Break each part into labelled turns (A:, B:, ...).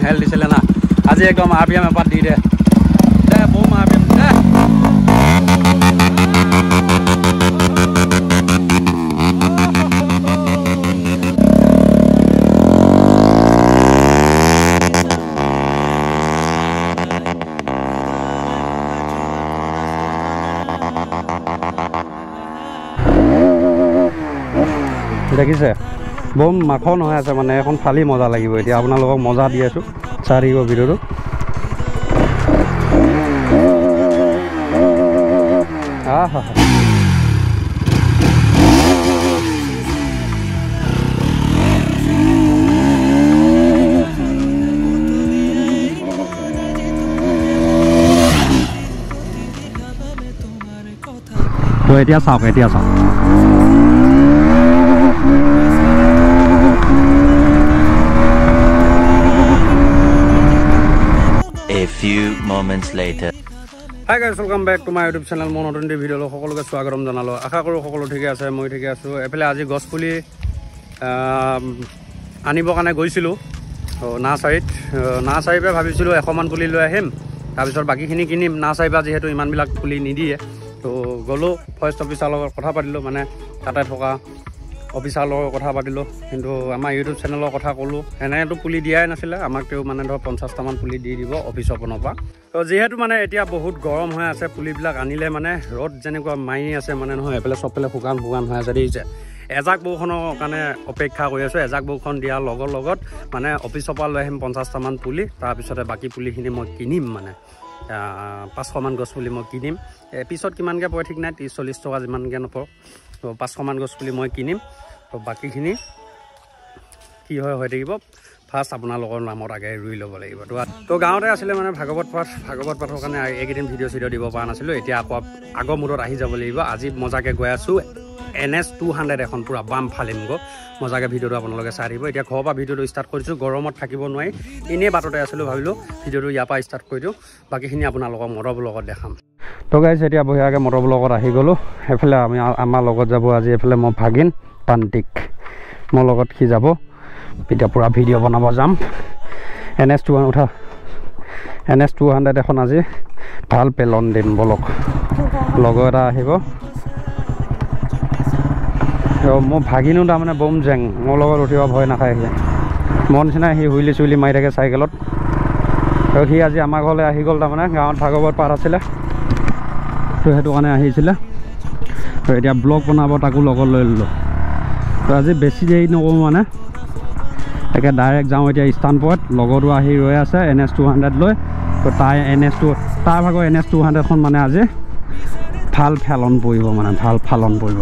A: হেল দিছিলে না আজি একদম RPM এপাত দি দে বম RPM দে দেখিছে বম মাখন হৈ আছে মানে এখন ফালি মজা লাগিব এতিয়া আপোনালোকক মজা দি আছোঁ চাই থাকিব ভিডিঅ'টো তো এতিয়া চাওক
B: A few moments later.
A: Hi guys, welcome back to my YouTube channel. Mon notun video lo সকলোকে স্বাগতম জনালো আশা কৰো সকলো ঠিকে আছে মই ঠিকে আছো এফালে আজি গছপুলি আনিব কাৰণে গৈছিলো নাৰ্চাৰীত ভাবিছিলো 100 মান পুলি লৈ আহিম তাৰ পিছত বাকিখিনি কিনিম নাৰ্চাৰীবা যেহেতু ইমান বিলাক পুলি নিদিয়ে তো গলো ফৰেষ্ট অফিচাৰৰ লগত কথা পাতিলো মানে তাতে থকা অফিচাৰৰ লগত কথা পাতিলো কিন্তু আমাৰ ইউটিউব চেনেলৰ কথা ক'লো এনেটো পুলি দিয়াই নাছিলে আমাক তেও মানে ধৰ 50টা মান পুলি দি দিব অফিচৰ পৰা তো যেহেতু মানে এতিয়া বহুত গৰম হৈ আছে পুলিবিলাক আনিলে মানে ৰ'দ যেনেকুৱা মাৰি আছে মানে নহয় এফালে সবফালে শুকান হৈ আছে দেখিছে এজাক বৰষুণৰ কাৰণে অপেক্ষা কৰি আছো এজাক বৰষুণ দিয়াৰ লগত মানে অফিচৰ পৰা লৈ আহিম 50টা মান পুলি তাৰপিছতে বাকী পুলিখিনি মই কিনিম মানে 500 মান গছ পুলি মই কিনিম পিছত কিমানকৈ পৰে ঠিক নাই 30-40 টকা যিমানকৈ নপৰক তো 500 মান গছ পুলি মই কিনিম তো বাকীখিনি কি হৈ থাকিব ফাৰ্ষ্ট আপোনালোকৰ নামত আগে ৰুই ল'ব লাগিব তো গাঁৱতে আছিলে মানে ভাগৱত পাঠৰ কাৰণে এইকেইদিন ভিডিঅ' দিব পৰা নাছিলোঁ এতিয়া আকৌ আগৰ মূৰত আহি যাব লাগিব আজি মজাকৈ গৈ আছোঁ NS 200 এখন পুৰা বাম ফালিম মজাকৈ ভিডিঅ'টো আপোনালোকে চাই দিব এতিয়া ঘৰৰ পৰা ভিডিঅ'টো ষ্টাৰ্ট কৰিছোঁ গৰমত থাকিব নোৱাৰি এনেই বাটতে আছিলোঁ ভাবিলোঁ ভিডিঅ'টো ইয়াৰ পৰা ষ্টাৰ্ট কৰি দিওঁ বাকীখিনি আপোনালোকক মটৰ ব্লগত দেখাম তো গাইছ এতিয়া বঢ়িয়াকৈ মটৰ ব্লগত আহি গ'লোঁ এফালে আমাৰ লগত যাব আজি এফালে মই ভাগিন প্ৰান্তিক মোৰ লগত সি যাব এতিয়া পুৰা ভিডিঅ' বনাব যাম NS 200 এখন আজি ভাল পেলন দিম বলক লগৰ এটা আহিব মোৰ ভাগিনো তাৰমানে বম জেং মোৰ লগত উঠিব ভয় নাখায় সি মোৰ নিচিনা সি হুইলি চুইলি মাৰি থাকে চাইকেলত আৰু সি আজি আমাৰ ঘৰলৈ আহি গ'ল তাৰমানে গাঁৱত ভাগৱত পাঠ আছিলে তো সেইটো কাৰণে আহিছিলে তো এতিয়া ব্লগ বনাব তাকো লগত লৈ ল'লোঁ তো আজি বেছি দেৰি নকৰোঁ মানে একে ডাইৰেক্ট যাওঁ এতিয়া স্থানপৰত লগতো আহি ৰৈ আছে NS 200 লৈ তো তাৰ ভাগৰ NS 200খন মানে আজি ভাল ফালন পৰিব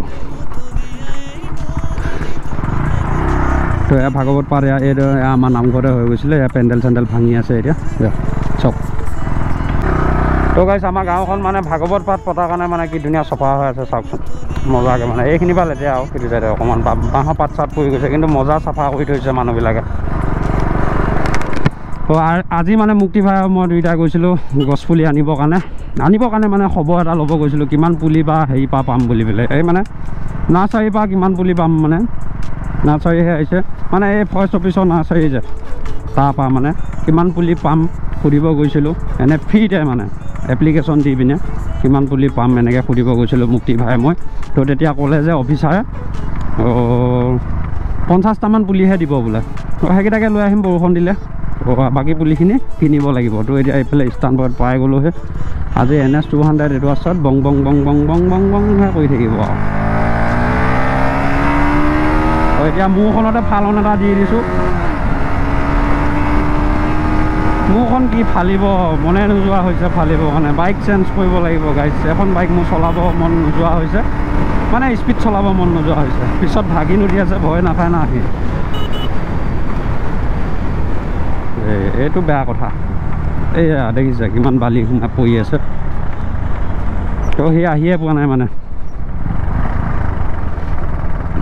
A: তো এয়া ভাগৱত পাঠ এই আমাৰ নামঘৰতে হৈ গৈছিলে এয়া পেণ্ডেল চেণ্ডেল ভাঙি আছে এতিয়া চব তো গাইছ আমাৰ গাঁওখন মানে ভাগৱত পাঠ পতাৰ কাৰণে মানে কি ধুনীয়া চফা হৈ আছে চাওকচোন মজাকৈ মানে এইখিনি পৰা লেতেৰা আৰু সেইটো চাইডে অকণমান বাঁহৰ পাত চাত পৰি গৈছে কিন্তু মজা চাফা কৰি থৈছে মানুহবিলাকে তো আজি মানে মুক্তি ভাই মই দুইটা গৈছিলোঁ গছপুলি আনিবৰ কাৰণে মানে খবৰ এটা ল'ব গৈছিলোঁ কিমান পুলি বা হেৰি পৰা পাম বুলি পেলাই এই মানে নাৰ্চাৰীৰ পৰা কিমান পুলি পাম মানে নাৰ্চাৰীহে আহিছে মানে এই ফৰেষ্ট অফিচৰ নাৰ্চাৰী যে তাৰপৰা মানে কিমান পুলি পাম সুধিব গৈছিলোঁ এনে ফ্ৰীতে মানে এপ্লিকেশ্যন দি পিনে কিমান পুলি পাম এনেকৈ সুধিব গৈছিলোঁ মুক্তি ভাই মই তো তেতিয়া ক'লে যে অফিচাৰে 50টা মান পুলিহে দিব বোলে সেইকেইটাকে লৈ আহিম বৰষুণ দিলে বাকী পুলিখিনি কিনিব লাগিব তো এতিয়া এইফালে স্থানপৰত পাই গ'লোহে আজি NS 200 এইটো আছত বং কৰি থাকিব আৰু এতিয়া মোৰখনতে ফালন এটা দি দিছোঁ মোৰখন কি ফালিব মনে নোযোৱা হৈছে ফালিব কাৰণে বাইক চেঞ্জ কৰিব লাগিব গাইছ এখন বাইক মোৰ চলাব মন নোযোৱা হৈছে মানে স্পীড চলাব মন নোযোৱা হৈছে পিছত ভাগি নুঠি আছে ভয় নাখায় না আহি এইটো বেয়া কথা এইয়া দেখিছে কিমান বালি সোমাই পৰি আছে তো সি আহিয়ে পোৱা নাই মানে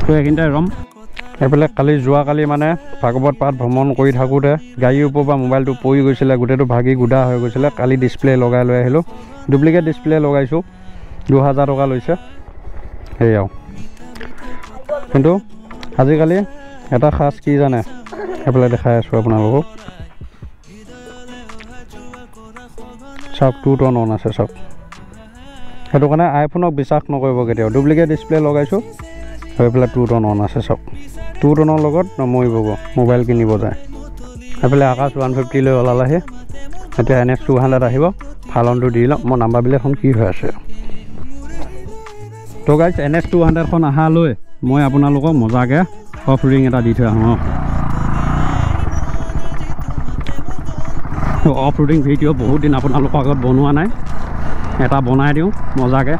A: তো এইখিনিতে ৰম এইফালে যোৱাকালি মানে ভাগৱত পাঠ ভ্ৰমণ কৰি থাকোঁতে গাড়ীৰ ওপৰৰ পৰা মোবাইলটো পৰি গৈছিলে গোটেইটো ভাগি গুদা হৈ গৈছিলে কালি ডিছপ্লে লগাই লৈ আহিলোঁ ডুপ্লিকেট ডিছপ্লে লগাইছোঁ 2000 টকা লৈছে সেয়াও কিন্তু আজিকালি এটা খাস কি জানে এইফালে দেখাই আছোঁ আপোনালোকক চাওক 2 টন অন আছে চাওক সেইটো কাৰণে আইফোনক বিশ্বাস নকৰিব কেতিয়াও ডুপ্লিকেট ডিছপ্লে লগাইছোঁ হৈ পেলাই 2 টন অন আছে চাওক 2 টনৰ লগত নমৰিব মোবাইল কিনিব যায় এইফালে আকাশ 150 লৈ ওলালেহি এতিয়া NS 200 আহিব ফালনটো দি লওঁ মই নাম্বাৰবিলাকখন কি হৈ আছে তো গাইজ NS 200 খন আহালৈ মই আপোনালোকক মজাকৈ অফ ৰিং এটা দি থৈ আহোঁ অফ ৰোডিং ভিডিঅ' বহুত দিন আপোনালোকৰ আগত বনোৱা নাই এটা বনাই দিওঁ মজাকৈ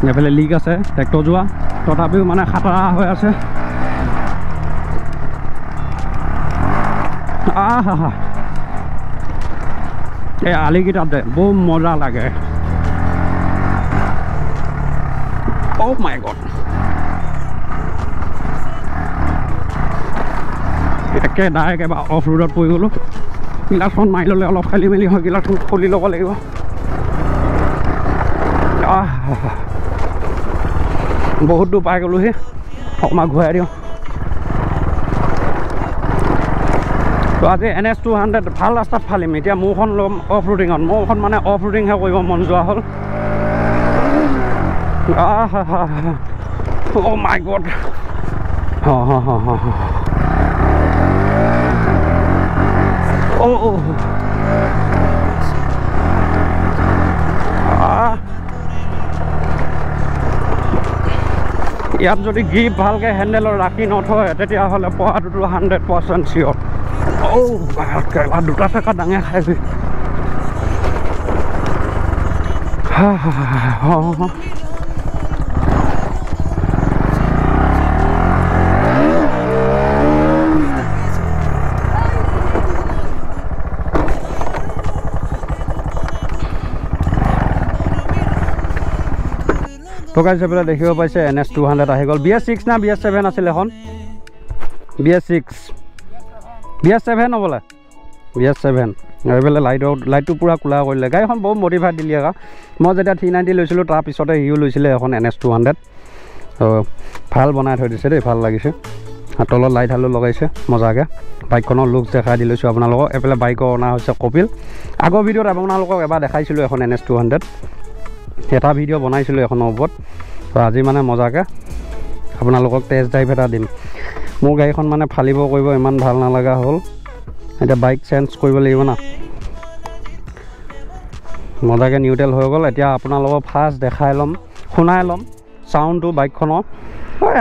A: এইফালে লিক আছে ট্ৰেক্টৰ যোৱা তথাপিও মানে খাতৰা হৈ আছে আহা এই আলিকেইটাতে বৰ মজা লাগে অ' মাই গড একে ডাইৰেক্ট এবাৰ অফ ৰোডত পৰি গ'লোঁ গিলাচখন মাৰি ল'লে অলপ খেলি মেলি হয় গিলাচখন খুলি ল'ব লাগিব বহুত দূৰ পাই গ'লোহি অকণমান ঘূৰাই দিওঁ তো আজি NS 200 ভাল ৰাস্তাত ফালিম এতিয়া মোৰখন ল'ম অফ ৰোডিঙত মোৰখন মানে অফ ৰোডিংহে কৰিব মন যোৱা হ'ল অ' মাই গড ইয়াত যদি গ্ৰিপ ভালকৈ হেণ্ডেলৰ ৰাখি নথয় তেতিয়াহ'লে পৰাটোতো 100% চিয়ৰ দুটা চেকা ডাঙে খাইছে তো গাইজ এইফালে দেখিব পাইছে NS 200 আহি গ'ল BS6 না BS7 আছিল এখন BS7 হ'বলে BS7 এইফালে লাইটটো পূৰা কোলা কৰিলে গাড়ীখন বহুত মডিফাইড দিলে আকৌ মই যেতিয়া 390 লৈছিলোঁ তাৰপিছতে সিও লৈছিলে এখন NS 200 ভাল বনাই থৈ দিছে দেই ভাল লাগিছে তলত লাইট হালো লগাইছে মজাকৈ বাইকখনৰ লুক দেখাই দি লৈছোঁ আপোনালোকক এইফালে বাইকৰ অনা হৈছে কপিল আগৰ ভিডিঅ'ত আপোনালোকক এবাৰ দেখাইছিলোঁ এখন NS 200 এটা ভিডিঅ' বনাইছিলোঁ এখনৰ ওপৰত তো আজি মানে মজাকৈ আপোনালোকক টেষ্ট ড্ৰাইভ এটা দিম মোৰ গাড়ীখন মানে ফালিব কৰিব ইমান ভাল নালাগা হ'ল এতিয়া বাইক চেঞ্জ কৰিব লাগিব না মজাকৈ নিউট্ৰেল হৈ গ'ল এতিয়া আপোনালোকক ফাৰ্ষ্ট দেখাই ল'ম শুনাই ল'ম চাউণ্ডটো বাইকখনৰ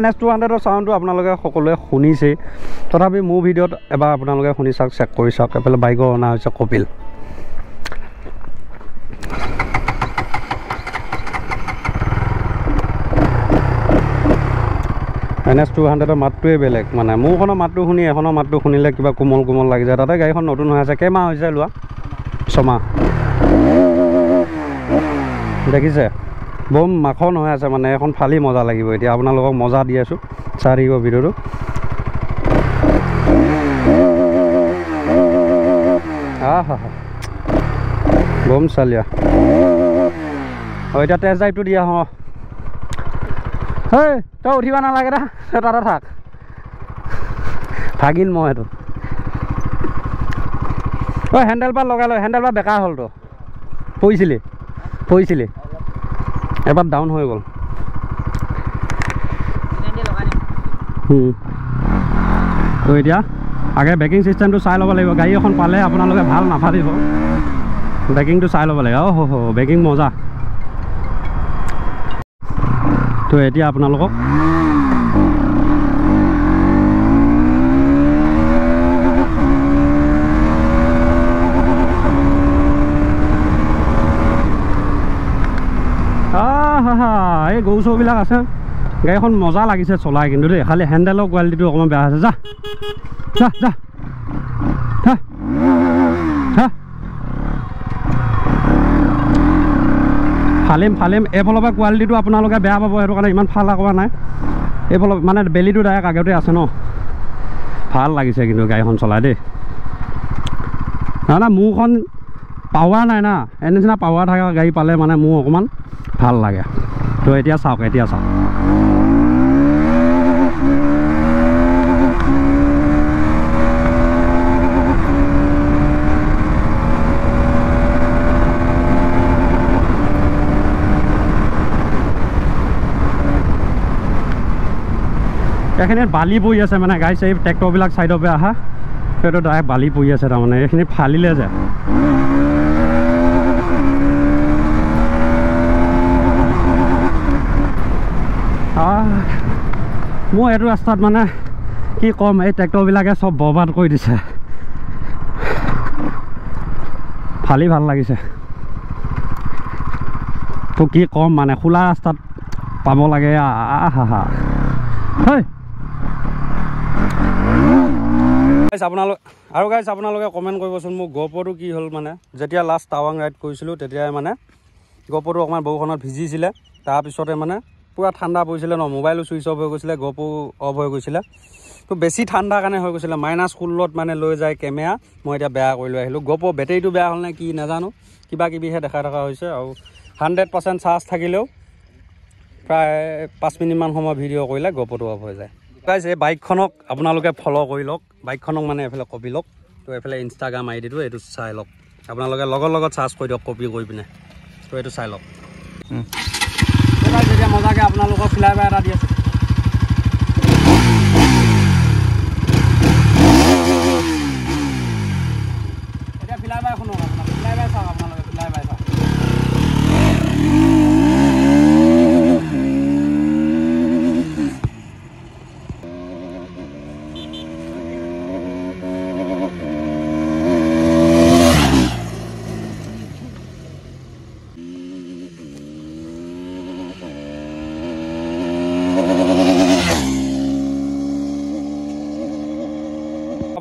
A: NS 200ৰ চাউণ্ডটো আপোনালোকে সকলোৱে শুনিছেই তথাপি মোৰ ভিডিঅ'ত এবাৰ আপোনালোকে শুনি চাওক চেক কৰি চাওক এইফালে বাইকৰ অনা হৈছে কপিল NS 200ৰ মাতটোৱে বেলেগ মানে মোৰখনৰ মাতটো শুনি এখনৰ মাতটো শুনিলে কিবা কোমল কোমল লাগি যায় তাতে গাড়ীখন নতুন হৈ আছে কেইমাহ হৈছে লোৱা 6 মাহ দেখিছে বম মাখন হৈ আছে মানে এখন ফালি মজা লাগিব এতিয়া আপোনালোকক মজা দি আছোঁ চাই থাকিব ভিডিঅ'টো বম চালিয়া এতিয়া টেষ্ট ড্ৰাইভটো দিয়া হ হেই তই উঠিব নালাগে দা তাতে থাক ভাগিল মই এইটো হেণ্ডেল বাৰ লগাই লয় হেণ্ডেল বাৰ বেকাৰ হ'ল তো পৰিছিলি এবাৰ ডাউন হৈ গ'ল তো এতিয়া আগে ব্ৰেকিং চিষ্টেমটো চাই ল'ব লাগিব গাড়ী এখন পালে আপোনালোকে ভাল নাভাবিব ব্ৰেকিংটো চাই ল'ব লাগে ব্ৰেকিং মজা তো এতিয়া আপোনালোকক এই গৰু চৌবিলাক আছে গাড়ীখন মজা লাগিছে চলাই কিন্তু দেই খালি হেণ্ডেলৰ কোৱালিটিটো অকণমান বেয়া আছে যা ফালিম এইফালৰ পৰা কোৱালিটিটো আপোনালোকে বেয়া পাব সেইটো কাৰণে ইমান ফালা কৰা নাই এইফালৰ মানে বেলিটো ডাইৰেক্ট আগতে আছে ন ভাল লাগিছে কিন্তু গাড়ীখন চলাই দেই না মোৰখন পাৱাৰ নাই না এনে নিচিনা পাৱাৰ থকা গাড়ী পালে মানে মোৰ অকণমান ভাল লাগে তো এতিয়া চাওক এইখিনিত বালি পৰি আছে মানে গাইছ এই ট্ৰেক্টৰবিলাক চাইডৰ পৰা অহা সেইটো ডাইৰেক্ট বালি পৰি আছে তাৰমানে এইখিনি ফালিলে যে মোৰ এইটো ৰাস্তাত মানে কি ক'ম এই ট্ৰেক্টৰবিলাকে চব বৰবাদ কৰি দিছে ফালি ভাল লাগিছে তো কি ক'ম মানে খোলা ৰাস্তাত পাব লাগে আহা হয় আপোনালোকে কমেণ্ট কৰিবচোন মোক গহপুৰটো কি হ'ল মানে যেতিয়া লাষ্ট টাৱাং ৰাইড কৰিছিলোঁ তেতিয়াই মানে গহপুৰটো অকণমান বৰষুণত ভিজিছিলে তাৰপিছতে মানে পুৰা ঠাণ্ডা পৰিছিলে ন মোবাইলো ছুইচ অফ হৈ গৈছিলে গহপুৰ অফ হৈ গৈছিলে তো বেছি ঠাণ্ডা কাৰণে হৈ গৈছিলে -16 মানে লৈ যায় কেমেৰা মই এতিয়া বেয়া কৰি লৈ আহিলোঁ গহপুৰ বেটেৰীটো বেয়া হ'ল নে কি নাজানো কিবা কিবিহে দেখা হৈছে আৰু 100% চাৰ্জ থাকিলেও প্ৰায় 5 মিনিটমান সময় ভিডিঅ' কৰিলে গহপুৰটো অফ হৈ যায় গাইজ এই বাইকখনক আপোনালোকে ফ'ল' কৰি লওক বাইকখনক মানে এইফালে কপি লওক তো এইফালে ইনষ্টাগ্ৰাম আইডিটো এইটো চাই লওক আপোনালোকে লগত চাৰ্জ কৰি দিয়ক কপি কৰি পিনে তো এইটো চাই লওক যেতিয়া মজাকৈ আপোনালোকৰ ফ্লাই বাই এটা দি আছে এতিয়া ফ্লাই বাই শুনক ফ্লাই বাই চাওক আপোনালোকে ফ্লাই বাই চাওক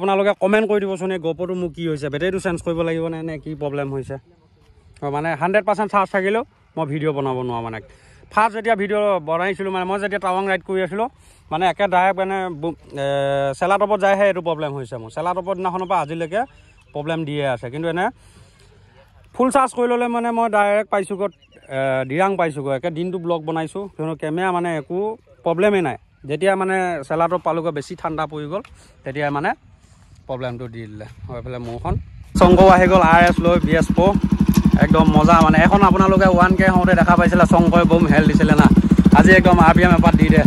A: আপোনালোকে কমেণ্ট কৰি দিবচোন এই গহপুৰটো মোক কি হৈছে বেটেৰীটো চেঞ্জ কৰিব লাগিব নে কি প্ৰব্লেম হৈছে মানে 100% চাৰ্জ থাকিলেও মই ভিডিঅ' বনাব নোৱাৰোঁ মানে ফাৰ্ষ্ট যেতিয়া ভিডিঅ' বনাইছিলোঁ মানে মই যেতিয়া টাৱাং ৰাইড কৰি আছিলোঁ মানে একে ডাইৰেক্ট মানে চেলাটপত যায়হে এইটো প্ৰব্লেম হৈছে মোৰ চেলাটপৰ দিনাখনৰ পৰা আজিলৈকে প্ৰব্লেম দিয়ে আছে কিন্তু এনে ফুল চাৰ্জ কৰি ল'লে মানে মই ডাইৰেক্ট পাইছোঁগৈ দিৰাং পাইছোঁগৈ একে দিনটো ব্লগ বনাইছোঁ কিয়নো কেমেৰা মানে একো প্ৰব্লেমেই নাই যেতিয়া মানে চেলাটপ পালোগৈ বেছি ঠাণ্ডা পৰি গ'ল তেতিয়া মানে প্ৰব্লেমটো দি দিলে এইফালে মোৰখন চংকো আহি গ'ল RS লৈ BS Pro একদম মজা মানে এখন আপোনালোকে 1K হওঁতে দেখা পাইছিলে চংকই বম হেল দিছিলে না আজি একদম RPM এপাত দি দে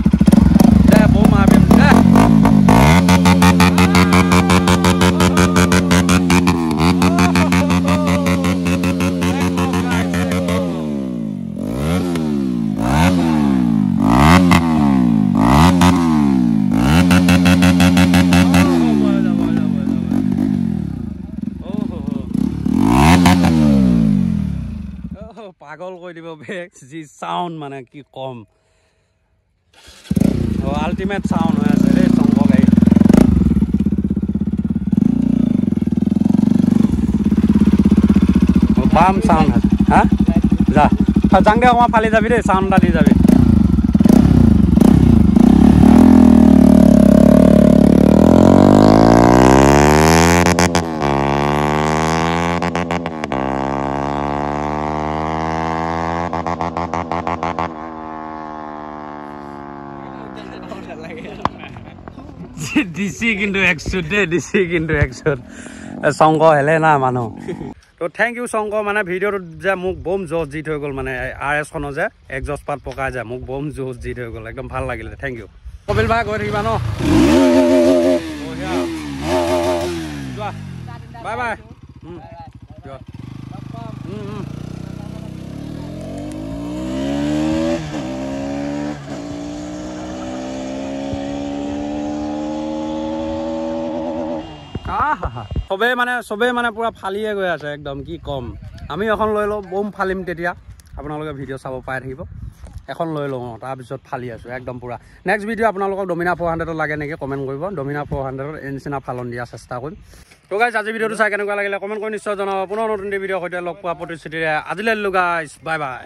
A: বম RPM দে পাগল কৰি দিব বেগ যি সাউন্ড মানে কি কম আল্টিমেট সাউন্ড হৈ আছে ৰে চংক গাড়ী বাম সাউন্ড আছে হা যা যাংগে অকণমান ফালি যাবি দেই সাউন্ড এটা দি যাবি ডিচি কিন্তু 100 দে ডিচি কিন্তু 100 চংক হেলে না মানুহ তো থেংক ইউ চংক মানে ভিডিঅ'টোত যে মোক বম জোচ দি থৈ গ'ল মানে RS খনৰ যে এক্সজষ্ট পাত পকাই যায় মোক বম জোচ দি থৈ গ'ল একদম ভাল লাগিলে থেংক ইউ কপিল ভাই গৈ থাকিবা ন বাই বাই চবেই মানে পুৰা ফালিয়ে গৈ আছে একদম কি কম আমি এখন লৈ লওঁ বম ফালিম তেতিয়া আপোনালোকে ভিডিঅ' চাব পাই থাকিব এখন লৈ লওঁ তাৰপিছত ফালি আছোঁ একদম পুৰা নেক্সট ভিডিঅ' আপোনালোকক ডমিনা 400 লাগে নেকি কমেণ্ট কৰিব ডমিনা 400 এই নিচিনা ফালন দিয়া চেষ্টা কৰিম তো গাইজ আজি ভিডিঅ'টো চাই কেনেকুৱা লাগিলে কমেণ্ট কৰি নিশ্চয় জনাব পুনৰ নতুন ভিডিঅ'ৰ সৈতে লগ পোৱা প্ৰতিশ্ৰুতিৰে আজিলৈ গাইজ বাই বাই